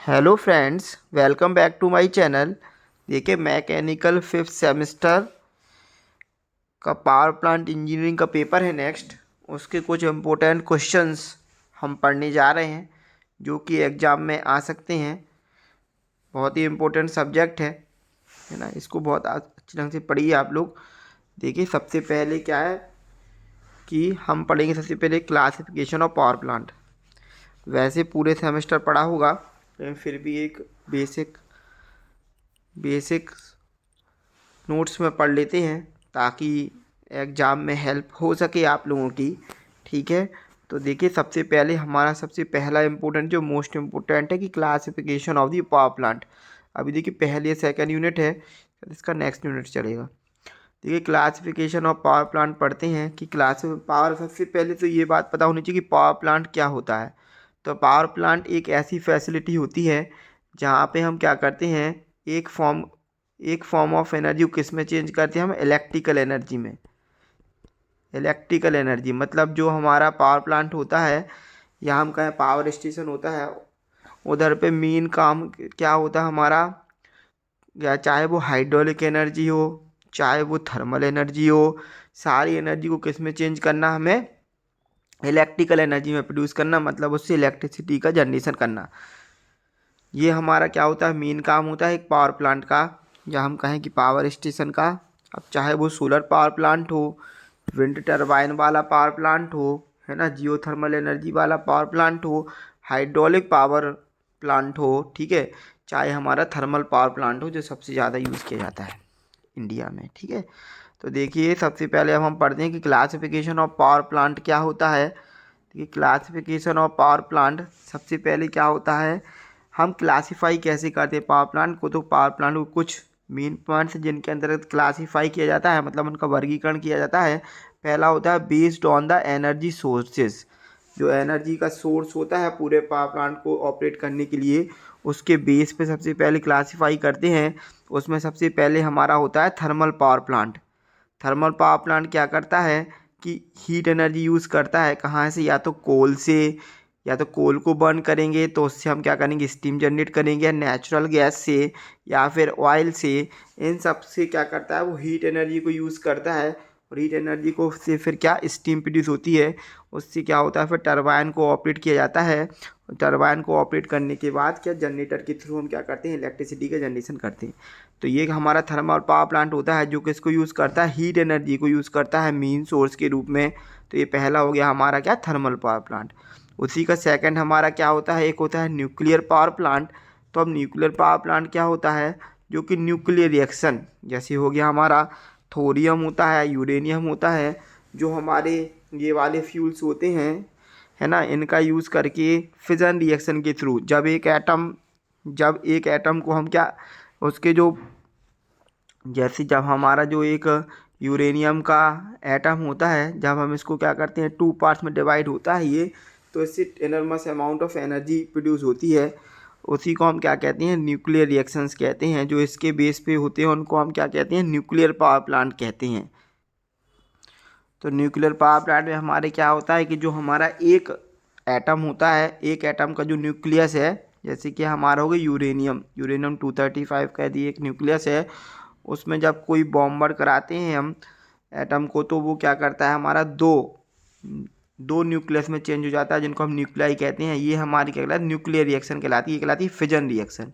Hello friends, welcome back to my channel. देखिए, mechanical fifth semester का power plant engineering का paper है next. उसके कुछ इम्पोर्टेंट क्वेश्चंस हम पढ़ने जा रहे हैं जो कि एग्ज़ाम में आ सकते हैं। बहुत ही इम्पोर्टेंट सब्जेक्ट है ना। इसको बहुत अच्छे ढंग से पढ़िए आप लोग। देखिए, सबसे पहले क्या है कि हम पढ़ेंगे सबसे पहले क्लासिफिकेशन ऑफ पावर प्लांट। वैसे पूरे सेमेस्टर पढ़ा होगा, लेकिन फिर भी एक बेसिक बेसिक नोट्स में पढ़ लेते हैं ताकि एग्ज़ाम में हेल्प हो सके आप लोगों की। ठीक है, तो देखिए, सबसे पहले हमारा सबसे पहला इम्पोर्टेंट जो मोस्ट इम्पोर्टेंट है कि classification of the power plant. अभी देखिए, पहले सेकंड यूनिट है, इसका नेक्स्ट यूनिट चलेगा। देखिए, क्लासिफिकेशन ऑफ पावर प्लांट पढ़ते हैं कि क्लास पावर। सबसे पहले तो ये बात पता होनी चाहिए कि पावर प्लांट क्या होता है। तो पावर प्लांट एक ऐसी फैसिलिटी होती है जहाँ पे हम क्या करते हैं, एक फॉर्म ऑफ एनर्जी को किस में चेंज करते हैं, हम इलेक्ट्रिकल एनर्जी में। इलेक्ट्रिकल एनर्जी मतलब जो हमारा पावर प्लांट होता है या हम कहें पावर स्टेशन होता है, उधर पे मेन काम क्या होता है हमारा, या चाहे वो हाइड्रोलिक एनर्जी हो, चाहे वो थर्मल एनर्जी हो, सारी एनर्जी को किस में चेंज करना, हमें इलेक्ट्रिकल एनर्जी में प्रोड्यूस करना, मतलब उससे इलेक्ट्रिसिटी का जनरेशन करना। ये हमारा क्या होता है, मेन काम होता है एक पावर प्लांट का, या हम कहें कि पावर स्टेशन का। अब चाहे वो सोलर पावर प्लांट हो, विंड टरबाइन वाला पावर प्लांट हो, है ना, जियोथर्मल एनर्जी वाला पावर प्लांट हो, हाइड्रोलिक पावर प्लांट हो, ठीक है, चाहे हमारा थर्मल पावर प्लांट हो जो सबसे ज़्यादा यूज़ किया जाता है इंडिया में। ठीक है, तो देखिए, सबसे पहले अब हम पढ़ते हैं कि क्लासिफिकेशन ऑफ पावर प्लांट क्या होता है। देखिए, क्लासिफिकेशन ऑफ पावर प्लांट सबसे पहले क्या होता है, हम क्लासीफाई कैसे करते हैं पावर प्लांट को। तो पावर प्लांट को कुछ मेन पॉइंट्स जिनके अंतर्गत क्लासीफाई किया जाता है, मतलब उनका वर्गीकरण किया जाता है। पहला होता है based on the energy sources. जो एनर्जी का सोर्स होता है पूरे पावर प्लांट को ऑपरेट करने के लिए, उसके बेस पे सबसे पहले क्लासीफाई करते हैं। उसमें सबसे पहले हमारा होता है thermal power plant. Thermal power plant क्या करता है कि हीट एनर्जी यूज़ करता है, कहाँ से, या तो कोल से, या तो कोल को बर्न करेंगे तो उससे हम क्या करेंगे, स्टीम जनरेट करेंगे, या नेचुरल गैस से, या फिर ऑयल से। इन सब से क्या करता है, वो हीट एनर्जी को यूज़ करता है, और हीट एनर्जी को से फिर क्या स्टीम प्रोड्यूस होती है। उससे क्या होता है, फिर टरबाइन को ऑपरेट किया जाता है। टरबाइन को ऑपरेट करने के बाद क्या, जनरेटर के थ्रू हम क्या करते हैं, इलेक्ट्रिसिटी का जनरेशन करते हैं। तो ये हमारा थर्मल पावर प्लांट होता है जो किसको यूज़ करता है, हीट एनर्जी को यूज़ करता है मेन सोर्स के रूप में। तो ये पहला हो गया हमारा क्या, थर्मल पावर प्लांट। उसी का सेकंड हमारा क्या होता है, एक होता है न्यूक्लियर पावर प्लांट। तो अब न्यूक्लियर पावर प्लांट क्या होता है, जो कि न्यूक्लियर रिएक्शन, जैसे हो गया हमारा थोरियम होता है, यूरेनियम होता है, जो हमारे ये वाले फ्यूल्स होते हैं, है ना, इनका यूज़ करके फिजन रिएक्शन के थ्रू जब एक एटम को हम क्या, उसके जो, जैसे जब हमारा जो एक यूरेनियम का एटम होता है, जब हम इसको क्या करते हैं, टू पार्ट्स में डिवाइड होता है ये, तो इससे एनर्मस अमाउंट ऑफ एनर्जी प्रोड्यूस होती है। उसी को हम क्या कहते हैं, न्यूक्लियर रिएक्शंस कहते हैं। जो इसके बेस पे होते हैं उनको हम क्या कहते हैं, न्यूक्लियर पावर प्लांट कहते हैं। तो न्यूक्लियर पावर प्लांट में हमारे क्या होता है कि जो हमारा एक एटम होता है, एक एटम का जो न्यूक्लियस है, जैसे कि हमारा हो गया यूरेनियम 235 का यदि एक न्यूक्लियस है, उसमें जब कोई बॉम्बर कराते हैं हम एटम को, तो वो क्या करता है, हमारा दो दो न्यूक्लियस में चेंज हो जाता है, जिनको हम न्यूक्लियाई कहते हैं। ये हमारी क्या कहलाती है, न्यूक्लियर रिएक्शन कहलाती है। ये कहलाती है फिजन रिएक्शन।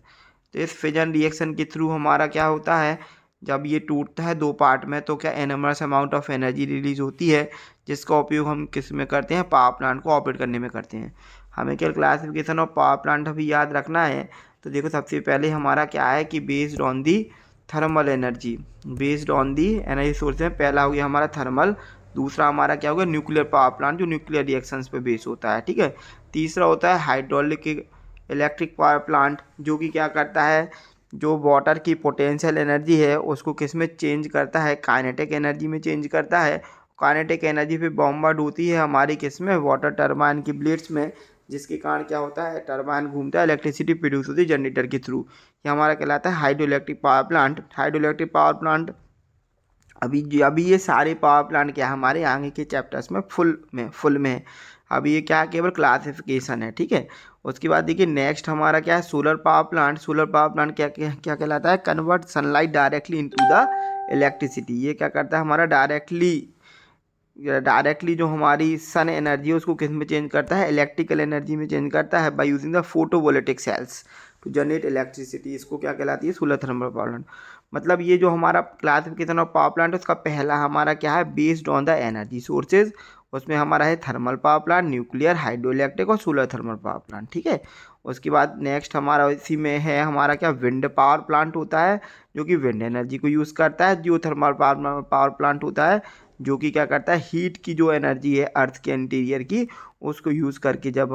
तो इस फिजन रिएक्शन के थ्रू हमारा क्या होता है, जब ये टूटता है दो पार्ट में, तो क्या एनर्मस अमाउंट ऑफ एनर्जी रिलीज होती है, जिसका उपयोग हम किस में करते हैं, पावर प्लांट को ऑपरेट करने में करते हैं। हमें क्या क्लासिफिकेशन ऑफ पावर प्लांट अभी याद रखना है। तो देखो, सबसे पहले हमारा क्या है कि based on the thermal energy, based on the energy source में पहला हो गया हमारा थर्मल। दूसरा हमारा क्या होगा, न्यूक्लियर पावर प्लांट, जो न्यूक्लियर रिएक्शंस पे बेस होता है। ठीक है, तीसरा होता है हाइड्रोलिक इलेक्ट्रिक पावर प्लांट, जो कि क्या करता है, जो वाटर की पोटेंशियल एनर्जी है उसको किस में चेंज करता है, काइनेटिक एनर्जी में चेंज करता है। काइनेटिक एनर्जी पे बॉम्बार्ड होती है हमारी किस में, वाटर टरबाइन की ब्लेड्स में, जिसके कारण क्या होता है, टरबाइन घूमता है, इलेक्ट्रिसिटी प्रोड्यूस होती है जनरेटर के थ्रू। ये हमारा कहलाता है hydro electric power plant. Hydro electric power plant अभी ये सारे पावर प्लांट क्या हमारे आगे के चैप्टर्स में फुल में है। अब ये क्या है, केवल क्लासिफिकेशन है, ठीक है। उसके बाद देखिए नेक्स्ट हमारा क्या है, solar power plant. Solar power plant क्या क्या क्या कहलाता है, convert sunlight directly into the electricity. ये क्या करता है, हमारा डायरेक्टली जो हमारी सन एनर्जी है उसको किस में चेंज करता है, इलेक्ट्रिकल एनर्जी में चेंज करता है by using the photovoltaic cells to generate electricity. इसको क्या कहलाती है, सोलर थर्मल पावर प्लांट। मतलब ये जो हमारा क्लासिफिकेशन ऑफ पावर प्लांट है उसका पहला हमारा क्या है, based on the energy sources. उसमें हमारा है thermal power plant, nuclear, hydro electric और सोलर थर्मल पावर प्लांट, ठीक है। उसके बाद नेक्स्ट हमारा इसी में है हमारा क्या, विंड पावर प्लांट होता है जो कि विंड एनर्जी को यूज़ करता है। जियो थर्मल पावर प्लांट होता है जो कि क्या करता है, हीट की जो एनर्जी है अर्थ के इंटीरियर की उसको यूज़ करके जब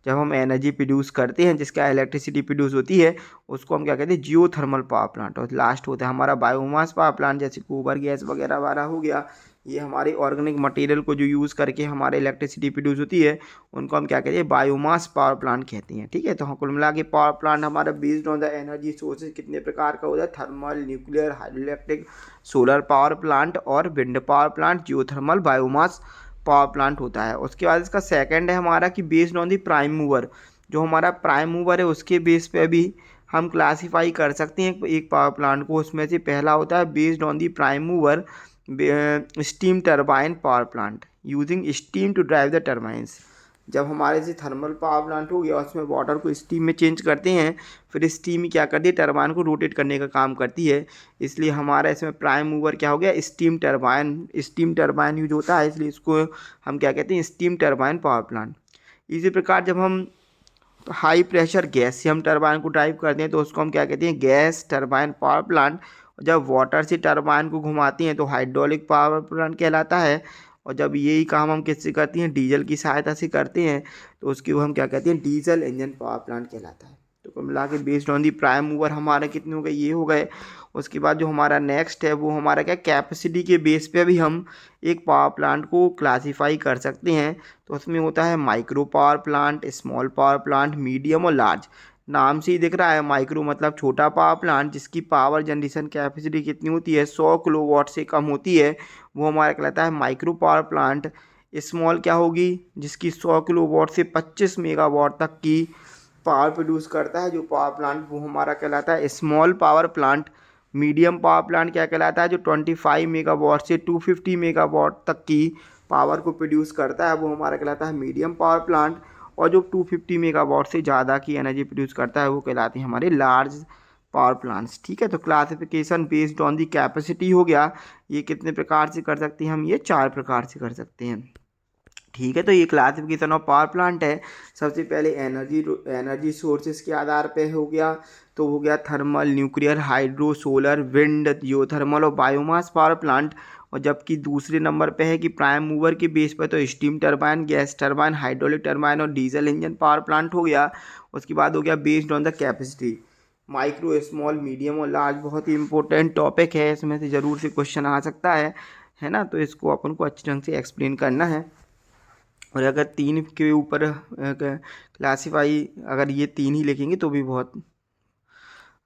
हम एनर्जी प्रोड्यूस करते हैं, जिसका इलेक्ट्रिसिटी प्रोड्यूस होती है, उसको हम क्या कहते हैं, जियो थर्मल पावर प्लांट। और लास्ट होता है हमारा बायोमास पावर प्लांट, जैसे गोबर गैस वगैरह वाला हो गया। ये हमारे ऑर्गेनिक मटेरियल को जो यूज़ करके हमारे इलेक्ट्रिसिटी प्रोड्यूस होती है, उनको हम क्या कहते हैं, बायोमास पावर प्लांट कहते हैं, ठीक है। तो हम कुल मिला के पावर प्लांट हमारा based on the energy sources कितने प्रकार का होता है, thermal, nuclear, hydro electric, solar power plant और wind power plant, geothermal, biomass power plant होता है। उसके बाद इसका सेकंड है हमारा कि based on the prime mover. जो हमारा प्राइम मूवर है उसके बेस पे भी हम क्लासीफाई कर सकते हैं एक पावर प्लांट को। उसमें से पहला होता है based on the prime mover steam turbine power plant using steam to drive the turbines. जब हमारे से थर्मल पावर प्लांट हो गया, उसमें वाटर को स्टीम में चेंज करते हैं, फिर स्टीम क्या करती है, टरबाइन को रोटेट करने का काम करती है। इसलिए हमारा इसमें प्राइम मूवर क्या हो गया, steam turbine. Steam turbine use होता है, इसलिए इसको हम क्या कहते हैं, स्टीम टरबाइन पावर प्लांट। इसी प्रकार जब हम हाई प्रेशर गैस से हम टरबाइन को ड्राइव करते हैं तो उसको हम क्या कहते हैं, गैस टरबाइन पावर प्लांट। जब वाटर से टरबाइन को घुमाती हैं तो हाइड्रोलिक पावर प्लांट कहलाता है। और जब यही काम हम किससे करते हैं, डीजल की सहायता से करते हैं, तो उसकी वो हम क्या कहते हैं, डीजल इंजन पावर प्लांट कहलाता है। तो कुल मिला के based on the prime mover हमारे कितने हो गए, ये हो गए। उसके बाद जो हमारा नेक्स्ट है वो हमारा क्या, कैपेसिटी के बेस पे भी हम एक पावर प्लांट को क्लासीफाई कर सकते हैं। तो उसमें होता है micro power plant, small power plant, medium और लार्ज। नाम से ही दिख रहा है, माइक्रो मतलब छोटा पावर प्लांट जिसकी पावर जनरेशन कैपेसिटी कितनी होती है, 100 किलोवाट से कम होती है, वो हमारा कहलाता है माइक्रो पावर प्लांट। स्मॉल क्या होगी, जिसकी 100 किलोवाट से 25 मेगावाट तक की पावर प्रोड्यूस करता है जो पावर प्लांट, वो हमारा कहलाता है small power plant. Medium power plant क्या कहलाता है, जो 25 मेगावाट से 250 मेगावाट तक की पावर को प्रोड्यूस करता है, वो हमारा कहलाता है मीडियम पावर प्लांट। और जो 250 मेगावाट से ज़्यादा की एनर्जी प्रोड्यूस करता है वो कहलाते हैं हमारे लार्ज पावर प्लांट्स, ठीक है। तो classification based on the capacity हो गया। ये कितने प्रकार से कर सकते हैं हम, ये 4 प्रकार से कर सकते हैं, ठीक है। तो ये क्लासिफिकेशन ऑफ पावर प्लांट है। सबसे पहले एनर्जी सोर्सेज के आधार पे हो गया, तो हो गया thermal, nuclear, hydro, solar, wind, geothermal और बायोमास पावर प्लांट। और जबकि दूसरे नंबर पे है कि प्राइम मूवर के बेस पर तो steam turbine, gas turbine, hydraulic turbine और डीजल इंजन पावर प्लांट हो गया। उसके बाद हो गया based on the capacity, micro, small, medium और लार्ज। बहुत ही इंपॉर्टेंट टॉपिक है, इसमें से ज़रूर से क्वेश्चन आ सकता है ना। तो इसको अपन को अच्छे ढंग से एक्सप्लेन करना है। और अगर 3 के ऊपर क्लासीफाई, अगर ये 3 ही लिखेंगे तो भी बहुत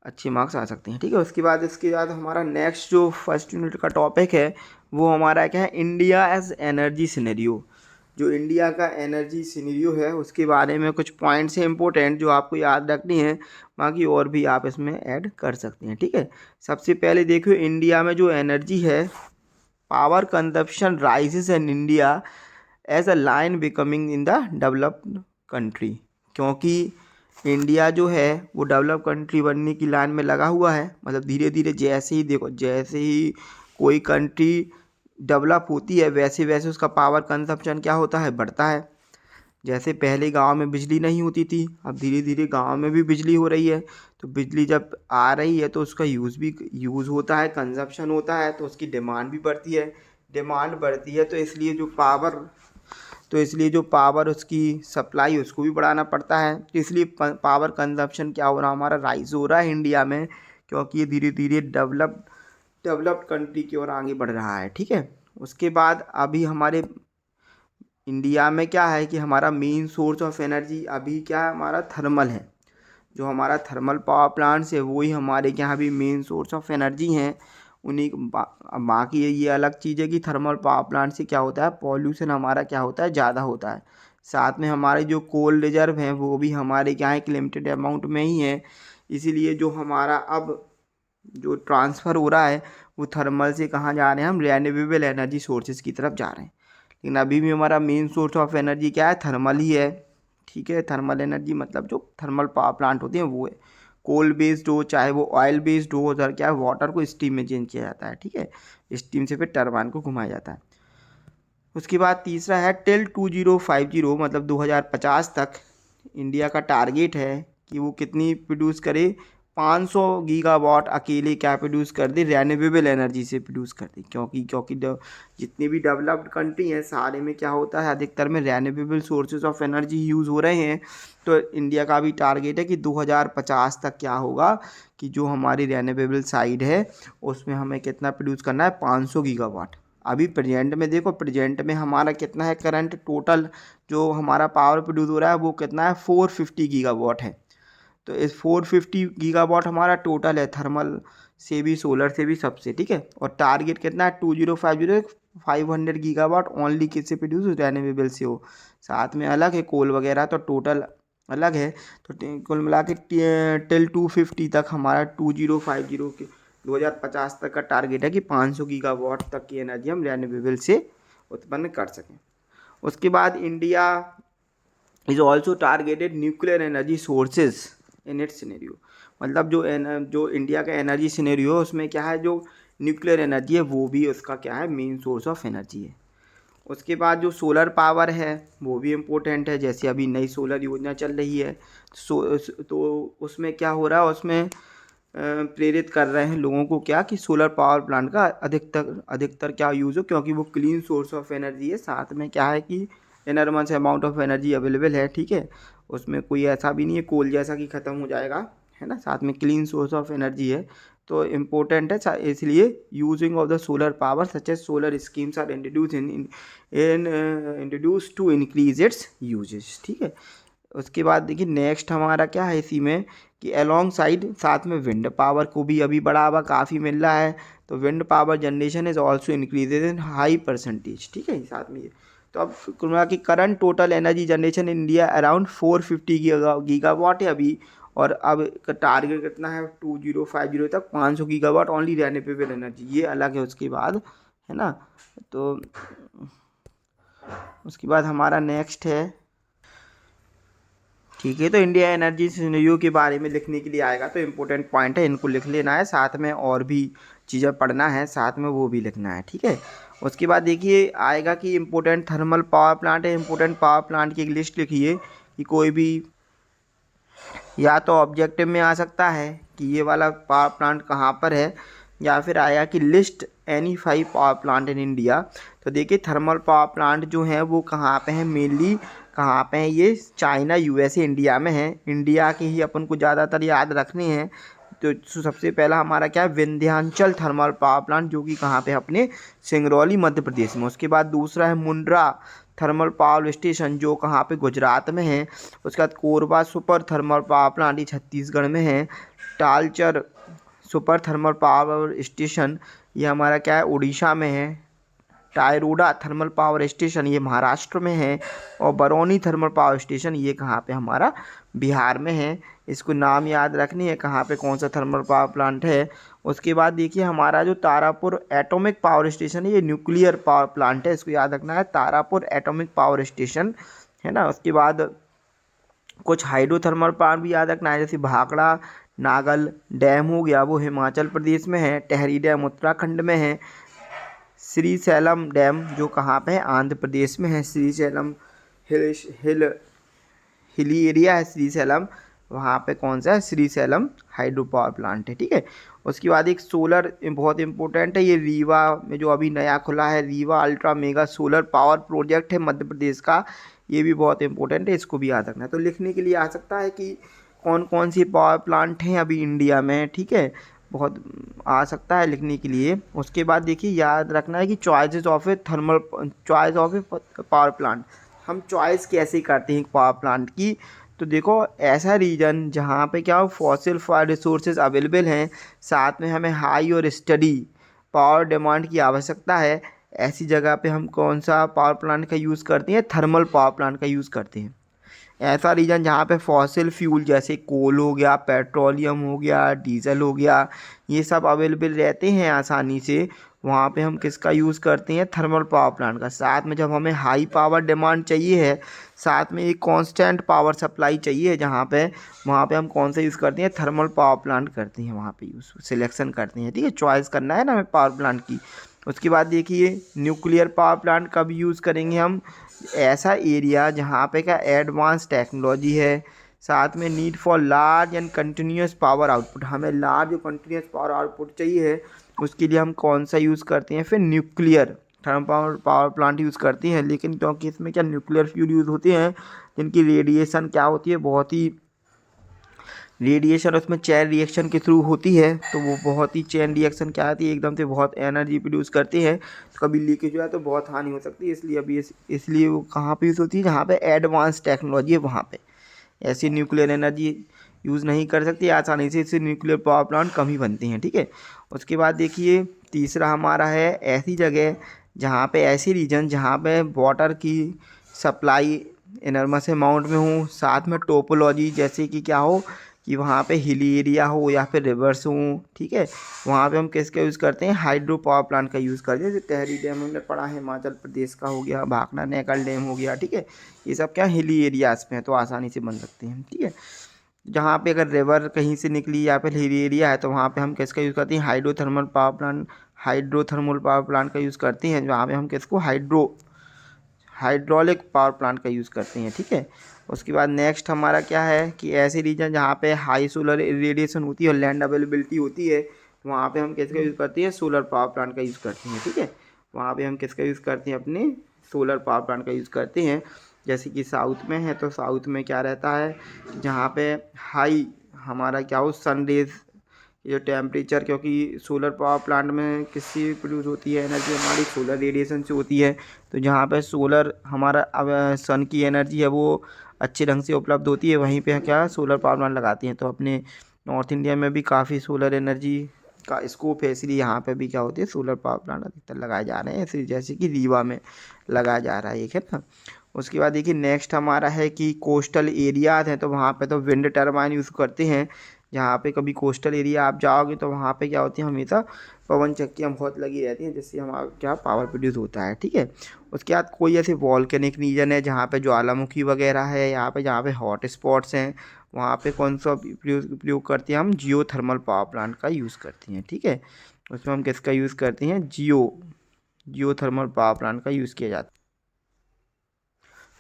अच्छे मार्क्स आ सकते हैं, ठीक है। इसके बाद हमारा नेक्स्ट जो फर्स्ट यूनिट का टॉपिक है वो हमारा क्या है, इंडिया एज एनर्जी सिनेरियो। जो इंडिया का एनर्जी सिनेरियो है उसके बारे में कुछ पॉइंट्स हैं इंपॉर्टेंट जो आपको याद रखनी है, बाकी और भी आप इसमें ऐड कर सकते हैं, ठीक है। सबसे पहले देखो, इंडिया में जो एनर्जी है, power consumption rises in India as a line becoming in the developed country. क्योंकि इंडिया जो है वो डेवलप कंट्री बनने की लाइन में लगा हुआ है। मतलब धीरे धीरे जैसे ही कोई कंट्री डेवलप होती है वैसे वैसे उसका पावर कंजप्शन क्या होता है, बढ़ता है। जैसे पहले गांव में बिजली नहीं होती थी, अब धीरे धीरे गांव में भी बिजली हो रही है। तो बिजली जब आ रही है तो उसका यूज़ होता है, कंजप्शन होता है, तो उसकी डिमांड भी बढ़ती है। डिमांड बढ़ती है तो इसलिए जो पावर उसकी सप्लाई उसको भी बढ़ाना पड़ता है। तो इसलिए पावर कंजप्शन क्या हो रहा, हमारा राइज हो रहा है इंडिया में, क्योंकि ये धीरे धीरे डेवलप्ड कंट्री की ओर आगे बढ़ रहा है, ठीक है। उसके बाद अभी हमारे इंडिया में क्या है कि हमारा मेन सोर्स ऑफ एनर्जी अभी क्या है, हमारा थर्मल है। जो हमारा थर्मल पावर प्लांट्स है वही हमारे यहाँ भी मेन सोर्स ऑफ एनर्जी हैं। उन्हीं बाकी ये अलग चीज़ है कि थर्मल पावर प्लांट से क्या होता है, पॉल्यूशन हमारा क्या होता है, ज़्यादा होता है। साथ में हमारे जो कोल रिजर्व हैं वो भी हमारे क्या है, एक लिमिटेड अमाउंट में ही है। इसीलिए जो हमारा अब जो ट्रांसफ़र हो रहा है वो थर्मल से कहाँ जा रहे हैं, हम रिन्यूएबल एनर्जी सोर्सेज की तरफ जा रहे हैं। लेकिन अभी भी हमारा मेन सोर्स ऑफ एनर्जी क्या है, थर्मल ही है। ठीक है, थर्मल एनर्जी मतलब जो थर्मल पावर प्लांट होते हैं वो है। कोल बेस्ड हो चाहे वो ऑयल बेस्ड हो, उधर क्या है, वाटर को स्टीम में चेंज किया जाता है। ठीक है, स्टीम से फिर टरबाइन को घुमाया जाता है। उसके बाद तीसरा है टिल 2050, मतलब 2050 तक इंडिया का टारगेट है कि वो कितनी प्रोड्यूस करे, 500 गीगावाट अकेले क्या प्रोड्यूस कर दे, रिन्यूएबल एनर्जी से प्रोड्यूस कर दे। क्योंकि जितनी भी डेवलप्ड कंट्री हैं सारे में क्या होता है, अधिकतर में renewable sources of energy use हो रहे हैं। तो इंडिया का भी टारगेट है कि 2050 तक क्या होगा कि जो हमारी रिन्यूएबल साइड है उसमें हमें कितना प्रोड्यूस करना है, 500 गीगावाट। अभी प्रेजेंट में देखो, प्रेजेंट में हमारा कितना है, करंट टोटल जो हमारा पावर प्रोड्यूस हो रहा है वो कितना है, 450 गीगावाट है। तो इस 450 गीगावाट हमारा टोटल है, थर्मल से भी सोलर से भी सबसे। ठीक है, और टारगेट कितना है, 2050 500 गीगावाट ओनली किससे प्रोड्यूस, रिन्यूएबल से हो। साथ में अलग है कोल वगैरह, तो टोटल अलग है। तो कुल मिला के टिल 250 तक हमारा 2050 के 2050 तक का टारगेट है कि 500 गीगावाट तक की एनर्जी हम रिन्यूएबल से उत्पन्न कर सकें। उसके बाद India is also targeted nuclear energy sources in its scenario, मतलब जो इंडिया का एनर्जी सिनेरियो है उसमें क्या है, जो न्यूक्लियर एनर्जी है वो भी उसका क्या है, मेन सोर्स ऑफ एनर्जी है। उसके बाद जो सोलर पावर है वो भी इम्पोर्टेंट है, जैसे अभी नई सोलर योजना चल रही है। तो उसमें क्या हो रहा है, उसमें प्रेरित कर रहे हैं लोगों को क्या, कि सोलर पावर प्लांट का अधिकतर क्या यूज़ हो, क्योंकि वो क्लीन सोर्स ऑफ एनर्जी है। साथ में क्या है कि इनरमस अमाउंट ऑफ एनर्जी अवेलेबल है। ठीक है, उसमें कोई ऐसा भी नहीं है कोल जैसा कि ख़त्म हो जाएगा, है ना। साथ में क्लीन सोर्स ऑफ एनर्जी है तो इम्पोर्टेंट है। इसलिए using of the solar power such as solar schemes are introduce to increase its usages. ठीक है, उसके बाद देखिए नेक्स्ट हमारा क्या है इसी में, कि अलोंग साइड साथ में विंड पावर को भी अभी बढ़ावा काफ़ी मिल रहा है। तो wind power generation is also increases in high percentage. ठीक है, साथ में ये तो अब कुल मिला के current total energy generation in India around 450 gigawatt है अभी। और अब का टारगेट कितना है, 2050 तक 500 गीगावाट ओनली रिन्यूएबल एनर्जी, ये अलग है। उसके बाद है ना, तो उसके बाद हमारा नेक्स्ट है, ठीक है, तो इंडिया एनर्जी सिनेरियो के बारे में लिखने के लिए आएगा तो इम्पोर्टेंट पॉइंट है, इनको लिख लेना है। साथ में और भी चीज़ें पढ़ना है, साथ में वो भी लिखना है। ठीक है, उसके बाद देखिए आएगा कि इम्पोर्टेंट थर्मल पावर प्लांट है। इम्पोर्टेंट पावर प्लांट की एक लिस्ट लिखिए कि कोई भी या तो ऑब्जेक्टिव में आ सकता है कि ये वाला पावर प्लांट कहाँ पर है, या फिर आया कि list any 5 power plant in India. तो देखिए थर्मल पावर प्लांट जो है वो कहाँ पे है, मेनली कहाँ पे है, ये चाइना, यूएसए, इंडिया में है। इंडिया के ही अपन को ज़्यादातर याद रखने हैं। तो सबसे पहला हमारा क्या है, विंध्याचल थर्मल पावर प्लांट, जो कि कहाँ पे है, अपने सिंगरौली मध्य प्रदेश में। उसके बाद दूसरा है मुंड्रा थर्मल पावर स्टेशन, जो कहाँ पे, गुजरात में है। उसके बाद Korba super thermal power plant, ये छत्तीसगढ़ में है। टालचर सुपर थर्मल पावर स्टेशन, ये हमारा क्या है, उड़ीसा में है। टायरोडा थर्मल पावर स्टेशन, ये महाराष्ट्र में है। और बरौनी थर्मल पावर स्टेशन, ये कहाँ पे, हमारा बिहार में है। इसको नाम याद रखनी है कहाँ पे कौन सा थर्मल पावर प्लांट है। उसके बाद देखिए हमारा जो तारापुर एटॉमिक पावर स्टेशन है, ये न्यूक्लियर पावर प्लांट है, इसको याद रखना है, तारापुर एटॉमिक पावर स्टेशन, है ना। उसके बाद कुछ हाइड्रो थर्मल प्लांट भी याद रखना है, जैसे भाखड़ा नागल डैम हो गया, वो हिमाचल प्रदेश में है। टेहरी डैम उत्तराखंड में है। श्रीशैलम डैम जो कहाँ पे है, आंध्र प्रदेश में है। श्रीशैलम हिली एरिया है श्रीशैलम, वहाँ पे कौन सा है, श्रीशैलम हाइड्रो पावर प्लांट है। ठीक है, उसके बाद एक सोलर बहुत इंपॉर्टेंट है, ये रीवा में जो अभी नया खुला है, Rewa ultra mega solar power project है मध्य प्रदेश का, ये भी बहुत इंपॉर्टेंट है, इसको भी याद रखना है। तो लिखने के लिए आ सकता है कि कौन कौन सी पावर प्लांट हैं अभी इंडिया में। ठीक है, बहुत आ सकता है लिखने के लिए। उसके बाद देखिए याद रखना है कि choices of A power plant, हम चॉइस कैसे करते हैं पावर प्लांट की। तो देखो ऐसा रीजन जहाँ पे क्या हो, फॉसिल रिसोर्सेज अवेलेबल हैं, साथ में हमें हाई और स्टडी पावर डिमांड की आवश्यकता है, ऐसी जगह पे हम कौन सा पावर प्लांट का यूज़ करते हैं? थर्मल पावर प्लांट का यूज़ करते हैं। ऐसा रीजन जहाँ पे फॉसिल फ्यूल जैसे कोल हो गया, पेट्रोलियम हो गया, डीजल हो गया, ये सब अवेलेबल रहते हैं आसानी से, वहाँ पे हम किसका यूज़ करते हैं? थर्मल पावर प्लांट का। साथ में जब हमें हाई पावर डिमांड चाहिए है, साथ में एक कांस्टेंट पावर सप्लाई चाहिए जहाँ पे, वहाँ पे हम कौन सा यूज़ करते हैं? थर्मल पावर प्लांट करते हैं, वहाँ पे यूज़ सिलेक्शन करते हैं। ठीक है, चॉइस करना है ना हमें पावर प्लांट की। उसके बाद देखिए न्यूक्लियर पावर प्लांट कब यूज़ करेंगे हम? ऐसा एरिया जहाँ पे क्या एडवांस टेक्नोलॉजी है, साथ में need for large and continuous power output, हमें लार्ज और कंटिन्यूस पावर आउटपुट चाहिए है, उसके लिए हम कौन सा यूज़ करते हैं? फिर nuclear thermal power plant use करती हैं। लेकिन क्योंकि इसमें क्या न्यूक्लियर फ्यूल यूज़ होते हैं जिनकी रेडिएशन क्या होती है? बहुत ही रेडिएशन उसमें चेन रिएक्शन के थ्रू होती है, तो वो बहुत ही चेन रिएक्शन क्या आती है, एकदम से बहुत एनर्जी प्रोड्यूस करती है, तो कभी लीकेज हुआ तो बहुत हानि हो सकती है। इसलिए अभी इसलिए वो कहाँ पे यूज़ होती है? जहाँ पे एडवांस टेक्नोलॉजी है वहाँ पे ऐसी न्यूक्लियर एनर्जी यूज़ नहीं कर सकती आसानी से, इससे न्यूक्लियर पावर प्लांट कम ही बनती हैं। ठीक है, उसके बाद देखिए तीसरा हमारा है ऐसी जगह जहाँ पे ऐसी रीजन जहाँ पे वाटर की सप्लाई इनरमस अमाउंट में हो, साथ में टोपोलॉजी जैसे कि क्या हो कि वहाँ पे हिली एरिया हो या फिर रिवर्स हो। ठीक है, वहाँ पे हम किसका यूज़ करते हैं? हाइड्रो पावर प्लांट का यूज़ करते हैं। जैसे टहरी डैम हमने पढ़ा है हिमाचल प्रदेश का हो गया, भाखड़ा नैकल डैम हो गया। ठीक है, ये सब क्या हिली एरियाज में है तो आसानी से बन सकते हैं। ठीक है, जहाँ पे अगर रिवर कहीं से निकली या फिर हिली एरिया है तो वहाँ पे हम किसका यूज़ करते हैं? हाइड्रोथर्मल पावर प्लांट का यूज़ करते हैं, जहाँ पे हम किसको हाइड्रोलिक पावर प्लांट का यूज़ करते हैं। ठीक है, उसके बाद नेक्स्ट हमारा क्या है कि ऐसे रीजन जहाँ पे हाई सोलर रेडिएशन होती है और लैंड अवेलेबिलिटी होती है, वहाँ पे हम किसका यूज़ करते हैं? सोलर पावर प्लांट का यूज़ करते हैं। ठीक है, वहाँ पे हम किसका यूज़ करते हैं? अपने सोलर पावर प्लांट का यूज़ करते हैं। जैसे कि साउथ में है तो साउथ में क्या रहता है, जहाँ पे हाई हमारा क्या हो सन रेज, ये टेम्परेचर, क्योंकि सोलर पावर प्लांट में किससे प्रोड्यूस होती है एनर्जी? हमारी सोलर रेडिएशन से होती है। तो जहाँ पे सोलर हमारा अब सन की एनर्जी है वो अच्छे ढंग से उपलब्ध होती है, वहीं पे क्या सोलर पावर प्लांट लगाती हैं। तो अपने नॉर्थ इंडिया में भी काफ़ी सोलर एनर्जी का स्कोप है, इसलिए यहाँ पे भी क्या होती है सोलर पावर प्लांट अधिकतर लगाए जा रहे हैं, ऐसे जैसे कि रीवा में लगाया जा रहा है, एक है ना। उसके बाद देखिए नेक्स्ट हमारा है कि कोस्टल एरियाज हैं तो वहाँ पे तो विंड टर्बाइन यूज़ करते हैं। जहाँ पे कभी कोस्टल एरिया आप जाओगे तो वहाँ पे क्या होती है हमेशा पवन चक्कियाँ बहुत लगी रहती हैं, जिससे हमारा क्या पावर प्रोड्यूस होता है। ठीक है, उसके बाद कोई ऐसे वॉल्केनिक रीजन है जहाँ पे ज्वालामुखी वगैरह है, यहाँ पे जहाँ पे हॉट स्पॉट्स हैं, वहाँ पे कौन सा प्रयोग करते हैं? हम जियो थर्मल पावर प्लांट का यूज़ करते हैं। ठीक है, उसमें हम किसका यूज़ करते हैं? जियो थर्मल पावर प्लांट का यूज़ किया जाता है।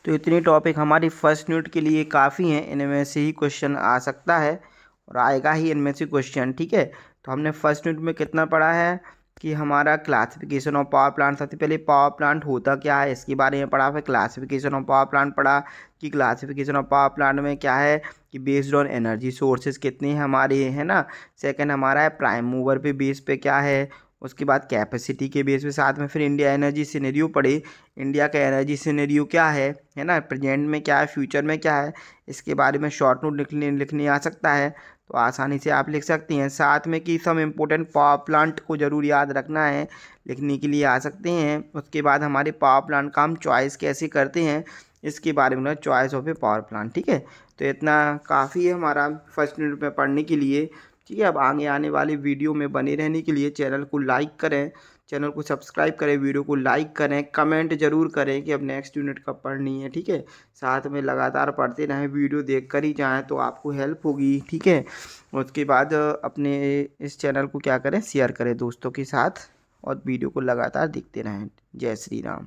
तो इतने टॉपिक हमारी फर्स्ट यूनिट के लिए काफ़ी हैं, इनमें से ही क्वेश्चन आ सकता है और आएगा ही इनमें से क्वेश्चन। ठीक है, तो हमने फर्स्ट यूनिट में कितना पढ़ा है कि हमारा क्लासिफिकेशन ऑफ पावर प्लांट, सबसे पहले पावर प्लांट होता क्या है इसके बारे में पढ़ा, फिर क्लासिफिकेशन ऑफ पावर प्लांट पढ़ा कि क्लासिफिकेशन ऑफ पावर प्लांट में क्या है कि बेस्ड ऑन एनर्जी सोर्सेज कितने हैं हमारे, है ना। सेकंड हमारा है प्राइम मूवर पे बेस पे क्या है, उसके बाद कैपेसिटी के बेस पे, साथ में फिर इंडिया एनर्जी सिनेरियो पढ़े, इंडिया का एनर्जी सिनेरियो क्या है ना, प्रेजेंट में क्या है, फ्यूचर में क्या है, इसके बारे में शॉर्ट नोट लिखने आ सकता है, तो आसानी से आप लिख सकती हैं। साथ में कि सब इम्पोर्टेंट पावर प्लांट को ज़रूर याद रखना है, लिखने के लिए आ सकते हैं। उसके बाद हमारे पावर प्लांट का हम चॉइस कैसे करते हैं इसके बारे में, choice of A power plant. ठीक है, तो इतना काफ़ी है हमारा फर्स्ट यूनिट में पढ़ने के लिए। ठीक है, अब आगे आने वाले वीडियो में बने रहने के लिए चैनल को लाइक करें, चैनल को सब्सक्राइब करें, वीडियो को लाइक करें, कमेंट जरूर करें कि अब नेक्स्ट यूनिट कब पढ़नी है। ठीक है, साथ में लगातार पढ़ते रहें, वीडियो देख कर ही जाएँ तो आपको हेल्प होगी। ठीक है, उसके बाद अपने इस चैनल को क्या करें, शेयर करें दोस्तों के साथ और वीडियो को लगातार देखते रहें। जय श्री राम।